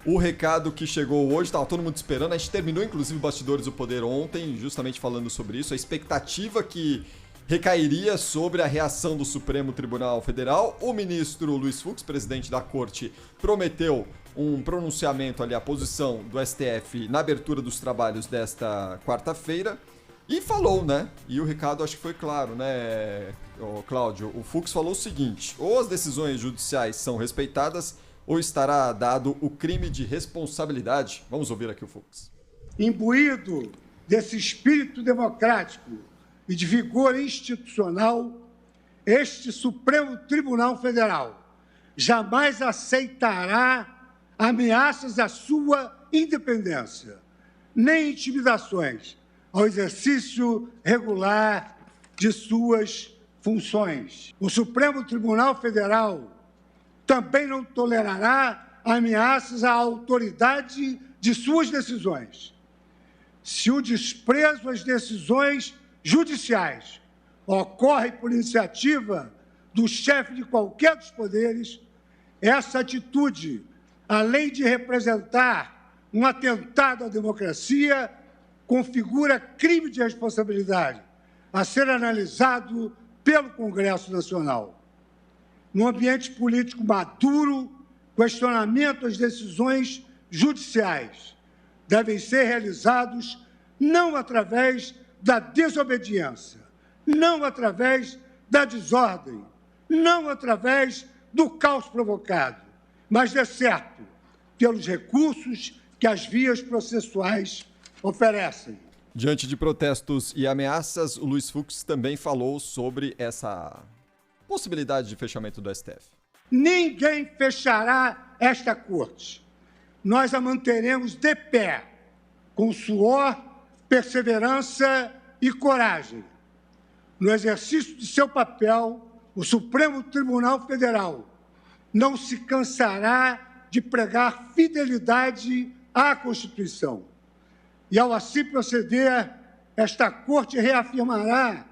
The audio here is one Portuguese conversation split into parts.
o recado que chegou hoje, estava todo mundo esperando, a gente terminou inclusive Bastidores do Poder ontem, justamente falando sobre isso, a expectativa que recairia sobre a reação do Supremo Tribunal Federal. O ministro Luiz Fux, presidente da Corte, prometeu um pronunciamento ali, a posição do STF na abertura dos trabalhos desta quarta-feira. E falou, né? E o recado acho que foi claro, né, Cláudio? O Fux falou o seguinte: ou as decisões judiciais são respeitadas, ou estará dado o crime de responsabilidade. Vamos ouvir aqui o Fux. Imbuído desse espírito democrático e de vigor institucional, este Supremo Tribunal Federal jamais aceitará ameaças à sua independência, nem intimidações ao exercício regular de suas funções. O Supremo Tribunal Federal também não tolerará ameaças à autoridade de suas decisões. Se o desprezo às decisões judiciais ocorre por iniciativa do chefe de qualquer dos poderes, essa atitude, além de representar um atentado à democracia, configura crime de responsabilidade a ser analisado pelo Congresso Nacional. No ambiente político maduro, questionamento às decisões judiciais devem ser realizados não através da desobediência, não através da desordem, não através do caos provocado, mas, de certo, pelos recursos que as vias processuais oferecem. Diante de protestos e ameaças, o Luiz Fux também falou sobre essa possibilidade de fechamento do STF. Ninguém fechará esta corte. Nós a manteremos de pé, com suor, perseverança e coragem. No exercício de seu papel, o Supremo Tribunal Federal não se cansará de pregar fidelidade à Constituição. E, ao assim proceder, esta Corte reafirmará,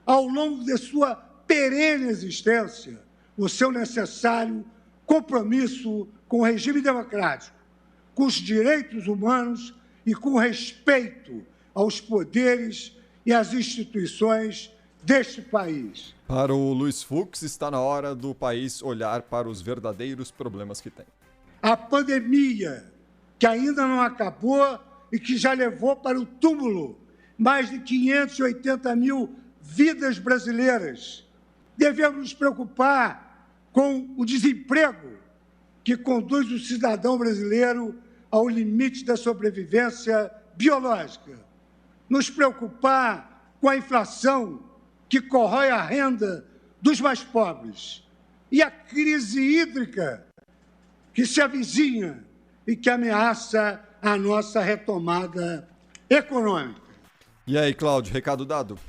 ao longo de sua perene existência, o seu necessário compromisso com o regime democrático, com os direitos humanos e com o respeito aos poderes e às instituições deste país. Para o Luiz Fux, está na hora do país olhar para os verdadeiros problemas que tem. A pandemia, que ainda não acabou e que já levou para o túmulo mais de 580 mil vidas brasileiras. Devemos nos preocupar com o desemprego que conduz o cidadão brasileiro ao limite da sobrevivência biológica. Nos preocupar com a inflação que corrói a renda dos mais pobres e a crise hídrica que se avizinha e que ameaça a nossa retomada econômica. E aí, Cláudio, recado dado?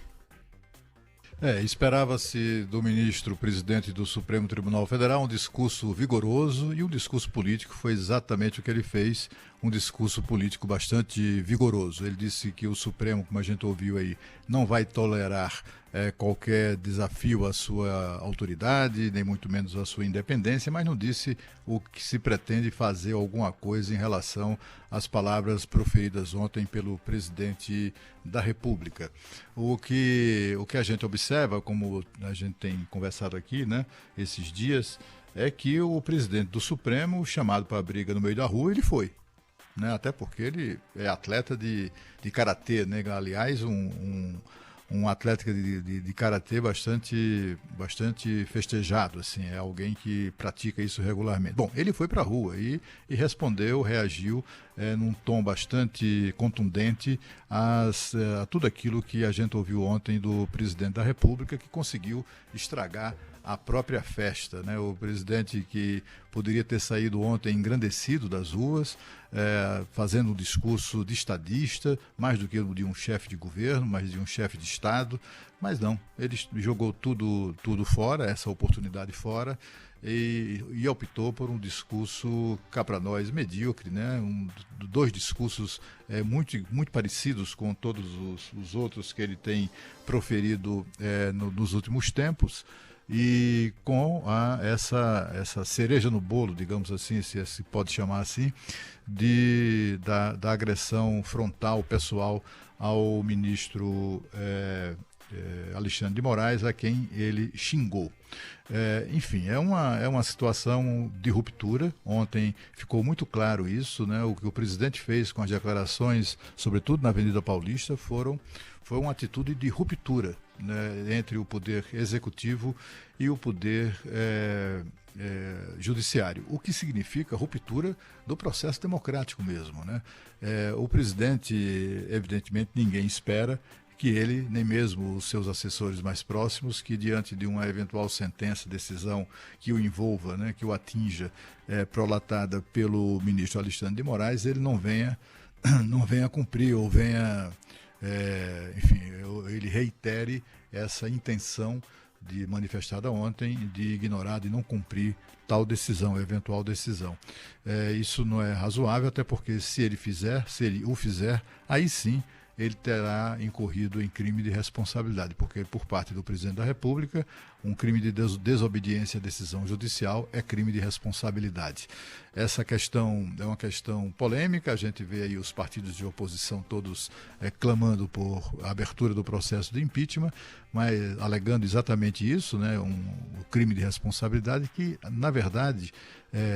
Esperava-se do ministro presidente do Supremo Tribunal Federal um discurso vigoroso, e um discurso político foi exatamente o que ele fez, um discurso político bastante vigoroso. Ele disse que o Supremo, como a gente ouviu aí, não vai tolerar qualquer desafio à sua autoridade, nem muito menos à sua independência, mas não disse o que se pretende fazer alguma coisa em relação às palavras proferidas ontem pelo presidente da República. O que a gente observa, como a gente tem conversado aqui, né, esses dias, é que o presidente do Supremo, chamado para a briga no meio da rua, ele foi. Né? Até porque ele é atleta de karatê, né? Aliás, um atleta de karatê bastante festejado, assim, é alguém que pratica isso regularmente. Bom, ele foi para a rua e respondeu, reagiu num tom bastante contundente a tudo aquilo que a gente ouviu ontem do presidente da República, que conseguiu estragar a própria festa, né? O presidente que poderia ter saído ontem engrandecido das ruas, fazendo um discurso de estadista, mais do que o de um chefe de governo, mas de um chefe de Estado, mas não, ele jogou tudo fora, essa oportunidade fora, e optou por um discurso, cá para nós, medíocre, né? Dois discursos muito parecidos com todos os outros que ele tem proferido nos últimos tempos. e com essa cereja no bolo, digamos assim, se pode chamar assim, da agressão frontal, pessoal, ao ministro Alexandre de Moraes, a quem ele xingou. Enfim, é uma situação de ruptura. Ontem ficou muito claro isso, né? O que o presidente fez com as declarações, sobretudo na Avenida Paulista, foi uma atitude de ruptura, né, entre o poder executivo e o poder judiciário, o que significa ruptura do processo democrático mesmo, né? O presidente, evidentemente, ninguém espera que ele, nem mesmo os seus assessores mais próximos, que diante de uma eventual sentença, decisão que o envolva, né, que o atinja, prolatada pelo ministro Alexandre de Moraes, ele não venha cumprir ou venha, enfim, ele reitere essa intenção manifestada ontem de ignorar, de não cumprir tal decisão, eventual decisão. Isso não é razoável, até porque se ele o fizer, aí sim ele terá incorrido em crime de responsabilidade, porque por parte do presidente da República, um crime de desobediência à decisão judicial é crime de responsabilidade. Essa questão é uma questão polêmica, a gente vê aí os partidos de oposição todos clamando por abertura do processo de impeachment, mas alegando exatamente isso, né, o crime de responsabilidade que, na verdade,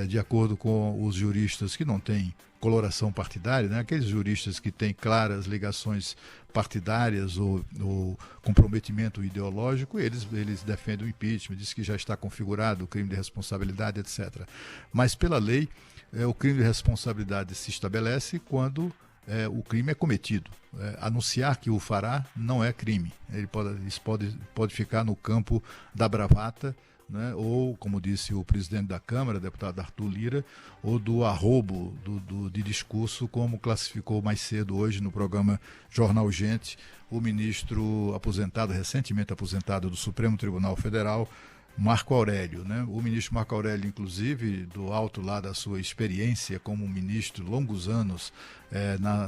de acordo com os juristas que não têm coloração partidária, né? Aqueles juristas que têm claras ligações partidárias ou comprometimento ideológico, eles defendem o impeachment, dizem que já está configurado o crime de responsabilidade, etc. Mas pela lei, o crime de responsabilidade se estabelece quando o crime é cometido. Anunciar que o fará não é crime. Isso pode ficar no campo da bravata, né? Ou, como disse o presidente da Câmara, deputado Arthur Lira, ou do arrobo de discurso, como classificou mais cedo hoje no programa Jornal Gente o ministro recentemente aposentado do Supremo Tribunal Federal, Marco Aurélio, né? O ministro Marco Aurélio, inclusive, do alto lá da sua experiência como ministro, longos anos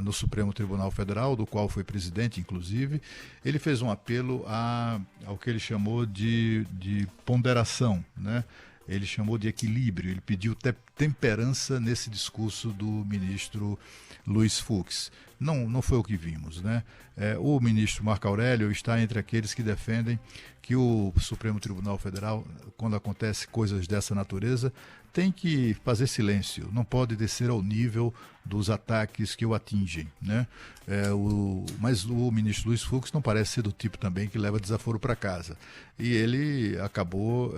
no Supremo Tribunal Federal, do qual foi presidente, inclusive, ele fez um apelo ao que ele chamou de ponderação, né? Ele chamou de equilíbrio, ele pediu temperança nesse discurso do ministro Luiz Fux. Não foi o que vimos, né? O ministro Marco Aurélio está entre aqueles que defendem que o Supremo Tribunal Federal, quando acontece coisas dessa natureza, tem que fazer silêncio, não pode descer ao nível dos ataques que o atingem, né? Mas o ministro Luiz Fux não parece ser do tipo também que leva desaforo para casa. E ele acabou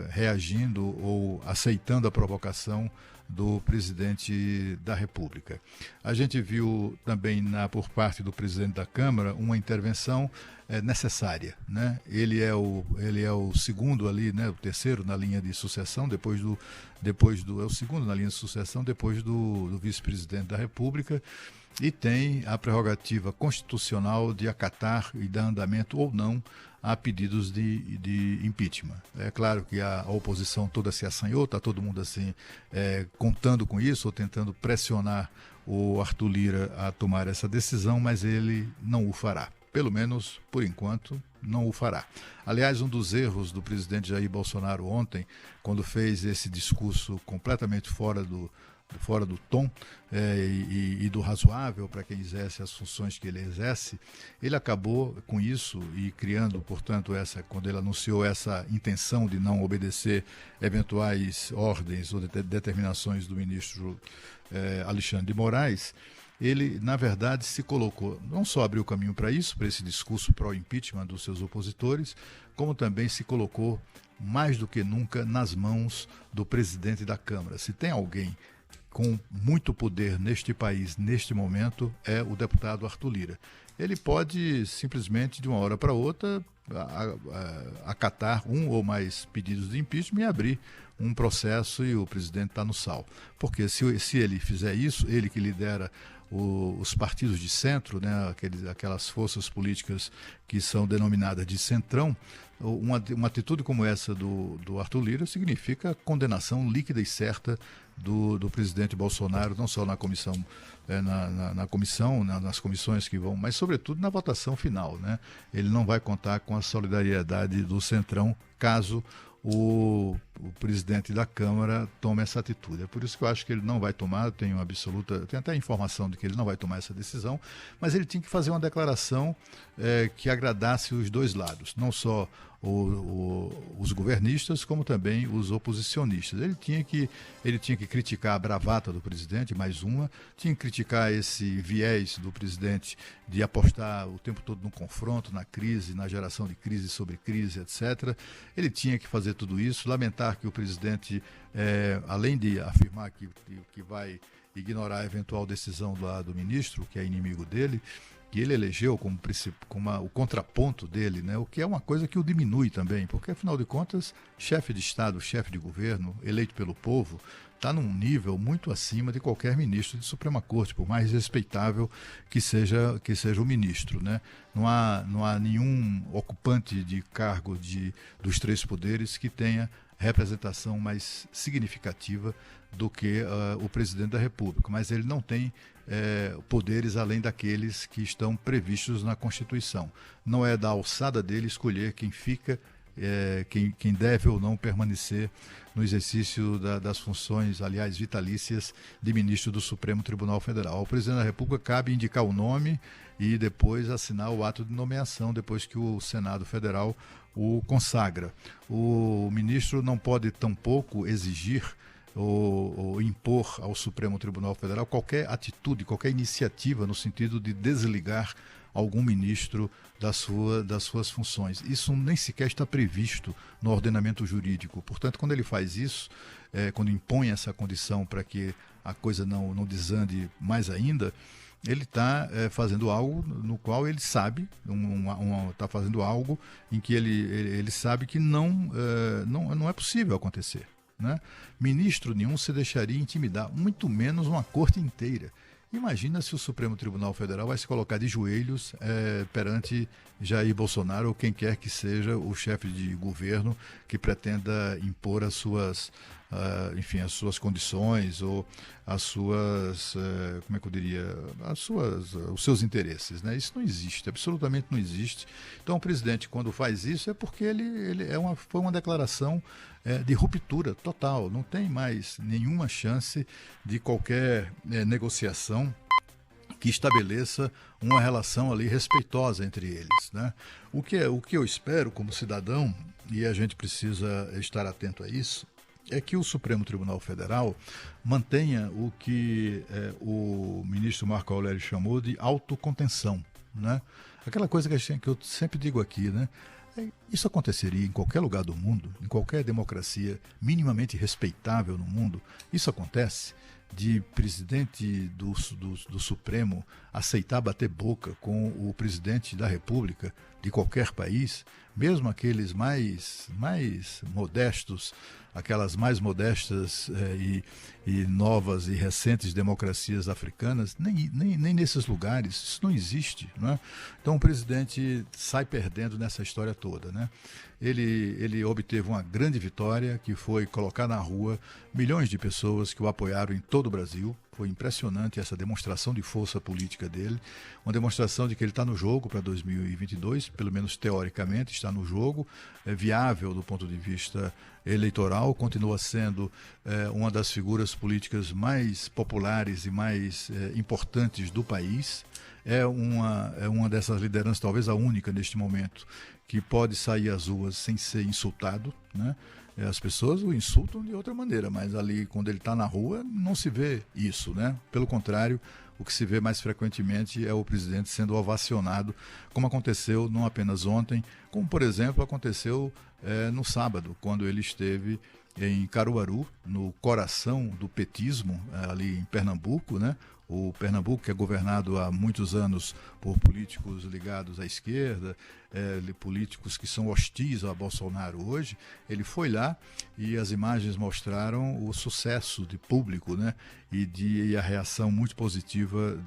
reagindo ou aceitando a provocação do presidente da República. A gente viu também por parte do presidente da Câmara uma intervenção necessária, né? Ele é o segundo ali, né? O terceiro na linha de sucessão, é o segundo na linha de sucessão depois do vice-presidente da República, e tem a prerrogativa constitucional de acatar e dar andamento ou não a pedidos de impeachment. É claro que a oposição toda se assanhou, está todo mundo assim contando com isso, ou tentando pressionar o Arthur Lira a tomar essa decisão, mas ele não o fará. Pelo menos, por enquanto, não o fará. Aliás, um dos erros do presidente Jair Bolsonaro ontem, quando fez esse discurso completamente fora do tom e do razoável para quem exerce as funções que ele exerce, ele acabou com isso e criando, portanto, quando ele anunciou essa intenção de não obedecer eventuais ordens ou determinações do ministro Alexandre de Moraes, ele, na verdade, se colocou, não só abriu caminho para isso, para esse discurso pró-impeachment dos seus opositores, como também se colocou, mais do que nunca, nas mãos do presidente da Câmara. Se tem alguém com muito poder neste país, neste momento, é o deputado Arthur Lira. Ele pode simplesmente, de uma hora para outra, acatar um ou mais pedidos de impeachment e abrir um processo, e o presidente está no sal. Porque se ele fizer isso, ele que lidera os partidos de centro, né, aquelas forças políticas que são denominadas de centrão, uma atitude como essa do Arthur Lira significa condenação líquida e certa do presidente Bolsonaro, não só na comissão, nas comissões que vão, mas sobretudo na votação final, né? Ele não vai contar com a solidariedade do Centrão caso o presidente da Câmara tome essa atitude. É por isso que eu acho que ele não vai tomar, tenho até a informação de que ele não vai tomar essa decisão, mas ele tinha que fazer uma declaração que agradasse os dois lados, não só os governistas, como também os oposicionistas. Ele tinha que criticar a bravata do presidente, mais uma, tinha que criticar esse viés do presidente de apostar o tempo todo no confronto, na crise, na geração de crise sobre crise, etc. Ele tinha que fazer tudo isso, lamentar que o presidente, além de afirmar que vai ignorar a eventual decisão do ministro, que é inimigo dele, que ele elegeu como o contraponto dele, né? O que é uma coisa que o diminui também, porque afinal de contas, chefe de Estado, chefe de governo, eleito pelo povo, está num nível muito acima de qualquer ministro de Suprema Corte, por mais respeitável que seja o ministro, né? Não há nenhum ocupante de cargo dos três poderes que tenha representação mais significativa do que o presidente da República, mas ele não tem poderes além daqueles que estão previstos na Constituição. Não é da alçada dele escolher quem fica, quem deve ou não permanecer no exercício das funções, aliás, vitalícias de ministro do Supremo Tribunal Federal. Ao presidente da República cabe indicar o nome e depois assinar o ato de nomeação, depois que o Senado Federal o consagra. O ministro não pode tampouco exigir ou impor ao Supremo Tribunal Federal qualquer atitude, qualquer iniciativa no sentido de desligar algum ministro das suas funções. Isso nem sequer está previsto no ordenamento jurídico. Portanto, quando ele faz isso, quando impõe essa condição para que a coisa não desande mais ainda, ele está fazendo algo no qual ele sabe, está fazendo algo em que ele sabe que não é possível acontecer, né? Ministro nenhum se deixaria intimidar, muito menos uma corte inteira. Imagina se o Supremo Tribunal Federal vai se colocar de joelhos perante Jair Bolsonaro ou quem quer que seja o chefe de governo que pretenda impor as suas condições ou as suas, os seus interesses, né? Isso não existe, absolutamente não existe. Então o presidente, quando faz isso, é porque foi uma declaração de ruptura total, não tem mais nenhuma chance de qualquer negociação que estabeleça uma relação ali respeitosa entre eles, né? O que eu espero como cidadão, e a gente precisa estar atento a isso, é que o Supremo Tribunal Federal mantenha o que o ministro Marco Aurélio chamou de autocontenção, né? Aquela coisa que eu sempre digo aqui, né? Isso aconteceria em qualquer lugar do mundo, em qualquer democracia minimamente respeitável no mundo. Isso acontece de presidente do Supremo aceitar bater boca com o presidente da República de qualquer país, mesmo aqueles mais modestos, aquelas mais modestas e novas e recentes democracias africanas, nem nesses lugares, isso não existe, né? Então o presidente sai perdendo nessa história toda, né? Ele obteve uma grande vitória, que foi colocar na rua milhões de pessoas que o apoiaram em todo o Brasil. Foi impressionante essa demonstração de força política dele, uma demonstração de que ele está no jogo para 2022, pelo menos teoricamente está no jogo, é viável do ponto de vista eleitoral, continua sendo uma das figuras políticas mais populares e mais importantes do país, é uma dessas lideranças, talvez a única neste momento, que pode sair às ruas sem ser insultado, né? As pessoas o insultam de outra maneira, mas ali, quando ele está na rua, não se vê isso, né? Pelo contrário, o que se vê mais frequentemente é o presidente sendo ovacionado, como aconteceu não apenas ontem, como, por exemplo, aconteceu no sábado, quando ele esteve em Caruaru, no coração do petismo, ali em Pernambuco, né? O Pernambuco, que é governado há muitos anos por políticos ligados à esquerda, políticos que são hostis a Bolsonaro hoje, ele foi lá e as imagens mostraram o sucesso de público, né? E a reação muito positiva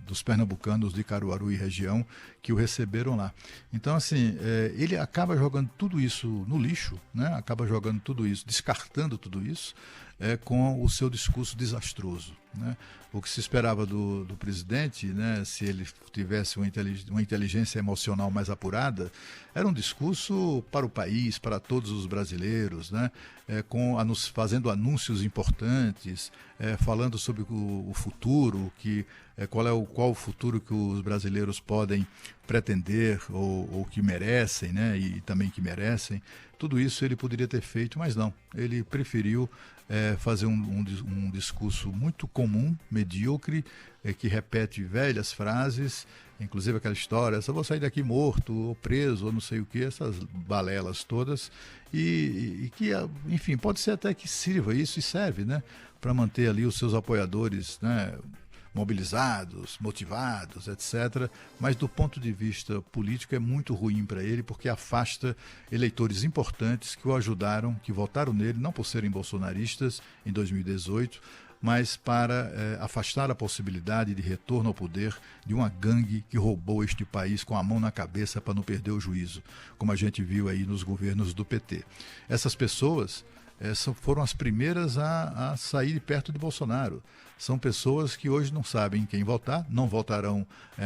dos pernambucanos de Caruaru e região que o receberam lá. Então, assim, ele acaba jogando tudo isso no lixo, né? Acaba jogando tudo isso, descartando tudo isso, com o seu discurso desastroso, né? O que se esperava do presidente, né, se ele tivesse uma inteligência emocional mais apurada, era um discurso para o país, para todos os brasileiros, né, fazendo anúncios importantes, falando sobre o futuro, qual o futuro que os brasileiros podem pretender ou que merecem, né, e também que merecem. Tudo isso ele poderia ter feito, mas não. Ele preferiu fazer um discurso muito comum, medíocre, que repete velhas frases, inclusive aquela história, só vou sair daqui morto ou preso ou não sei o que, essas balelas todas, e que, enfim, pode ser até que sirva isso e serve, né, para manter ali os seus apoiadores, né, mobilizados, motivados, etc. Mas do ponto de vista político é muito ruim para ele, porque afasta eleitores importantes que o ajudaram, que votaram nele, não por serem bolsonaristas em 2018, mas para afastar a possibilidade de retorno ao poder de uma gangue que roubou este país com a mão na cabeça para não perder o juízo, como a gente viu aí nos governos do PT. Essas pessoas foram as primeiras a sair de perto de Bolsonaro. São pessoas que hoje não sabem quem votar, não votarão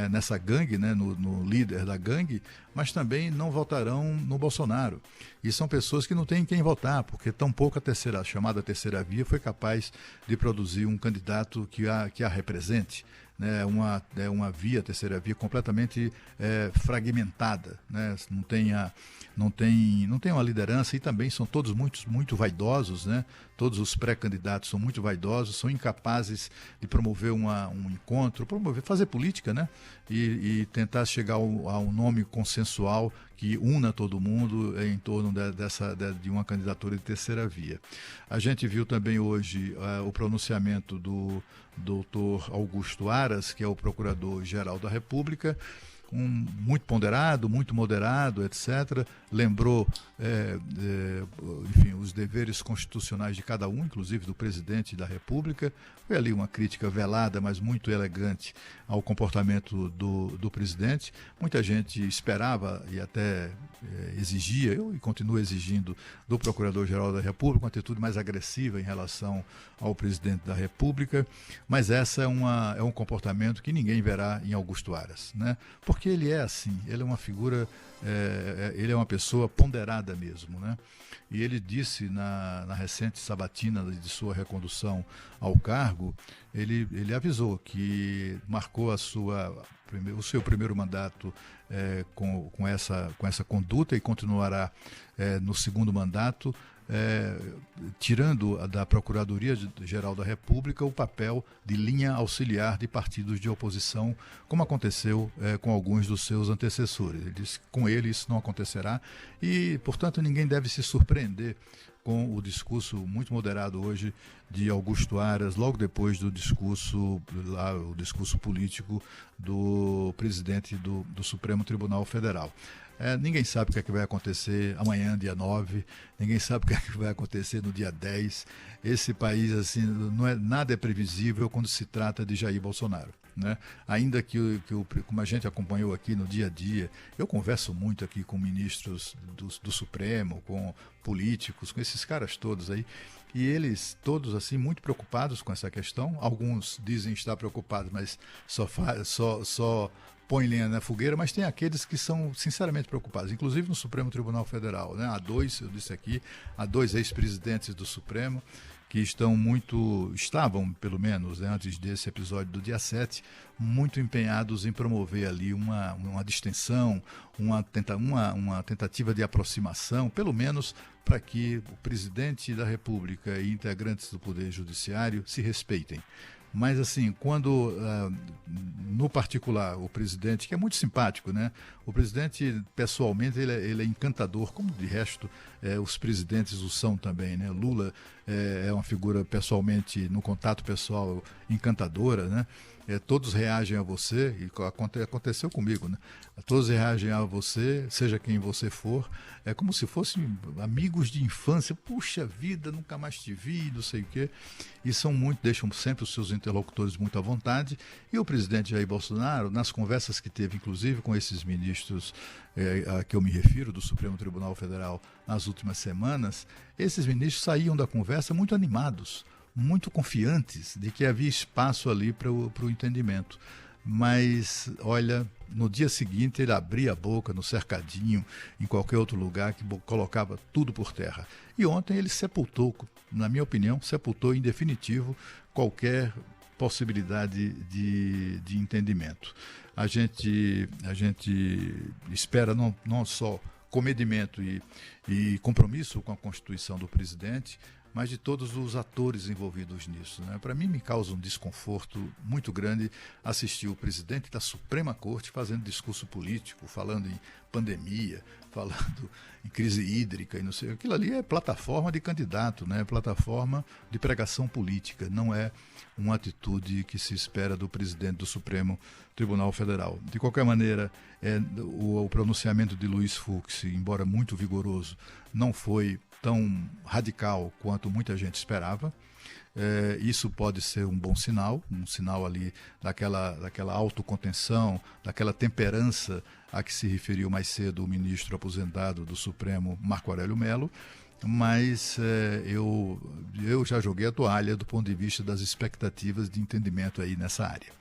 nessa gangue, né, no líder da gangue, mas também não votarão no Bolsonaro. E são pessoas que não têm quem votar, porque tampouco a chamada terceira via foi capaz de produzir um candidato que a represente. Né, uma terceira via completamente fragmentada, né, não tem uma liderança, e também são todos muito vaidosos, né, todos os pré-candidatos são muito vaidosos, são incapazes de promover um encontro, fazer política, né, e tentar chegar a um nome consensual que una todo mundo em torno de uma candidatura de terceira via. A gente viu também hoje o pronunciamento do doutor Augusto Aras, que é o Procurador-Geral da República, muito ponderado, muito moderado, etc. Lembrou, enfim, os deveres constitucionais de cada um, inclusive do presidente da República. Foi ali uma crítica velada, mas muito elegante ao comportamento do presidente. Muita gente esperava e até exigia, e continua exigindo, do Procurador-Geral da República uma atitude mais agressiva em relação ao presidente da República, mas essa é um comportamento que ninguém verá em Augusto Aras, né? Porque ele é assim, ele é uma figura, ele é uma pessoa ponderada mesmo, né? E ele disse na recente sabatina de sua recondução ao cargo, ele avisou que marcou o seu primeiro mandato com essa conduta, e continuará no segundo mandato, tirando da Procuradoria-Geral da República o papel de linha auxiliar de partidos de oposição, como aconteceu com alguns dos seus antecessores. Ele disse que com ele isso não acontecerá e, portanto, ninguém deve se surpreender com o discurso muito moderado hoje de Augusto Aras, logo depois do discurso político do presidente do Supremo Tribunal Federal. Ninguém sabe o que é que vai acontecer amanhã, dia 9, ninguém sabe o que é que vai acontecer no dia 10. Esse país, assim, nada é previsível quando se trata de Jair Bolsonaro, né? Ainda que como a gente acompanhou aqui no dia a dia, eu converso muito aqui com ministros do Supremo, com políticos, com esses caras todos aí, e eles todos assim muito preocupados com essa questão. Alguns dizem estar preocupados, mas só põe lenha na fogueira, mas tem aqueles que são sinceramente preocupados, inclusive no Supremo Tribunal Federal, né? Eu disse aqui, há dois ex-presidentes do Supremo que estavam, pelo menos, né, antes desse episódio do dia 7, muito empenhados em promover ali uma distensão, uma tentativa de aproximação, pelo menos para que o presidente da República e integrantes do Poder Judiciário se respeitem. Mas, assim, quando, no particular, o presidente, que é muito simpático, né? O presidente, pessoalmente, ele é encantador, como de resto os presidentes o são também, né? Lula é uma figura, pessoalmente, no contato pessoal, encantadora, né? Todos reagem a você, e aconteceu comigo, né? Todos reagem a você, seja quem você for, é como se fossem amigos de infância. Puxa vida, nunca mais te vi, não sei o quê. E deixam sempre os seus interlocutores muito à vontade. E o presidente Jair Bolsonaro, nas conversas que teve, inclusive, com esses ministros a que eu me refiro, do Supremo Tribunal Federal, nas últimas semanas, esses ministros saíam da conversa muito animados, muito confiantes de que havia espaço ali para o entendimento. Mas, olha, no dia seguinte ele abria a boca no cercadinho, em qualquer outro lugar, que colocava tudo por terra. E ontem ele sepultou, na minha opinião, sepultou em definitivo qualquer possibilidade de entendimento. A gente espera não só comedimento e compromisso com a Constituição do presidente, mas de todos os atores envolvidos nisso, né? Para mim, me causa um desconforto muito grande assistir o presidente da Suprema Corte fazendo discurso político, falando em pandemia, falando em crise hídrica e não sei. Aquilo ali é plataforma de candidato, né? Plataforma de pregação política, não é uma atitude que se espera do presidente do Supremo Tribunal Federal. De qualquer maneira, o pronunciamento de Luiz Fux, embora muito vigoroso, não foi tão radical quanto muita gente esperava. Isso pode ser um bom sinal, um sinal ali daquela autocontenção, daquela temperança a que se referiu mais cedo o ministro aposentado do Supremo, Marco Aurélio Mello, mas eu já joguei a toalha do ponto de vista das expectativas de entendimento aí nessa área.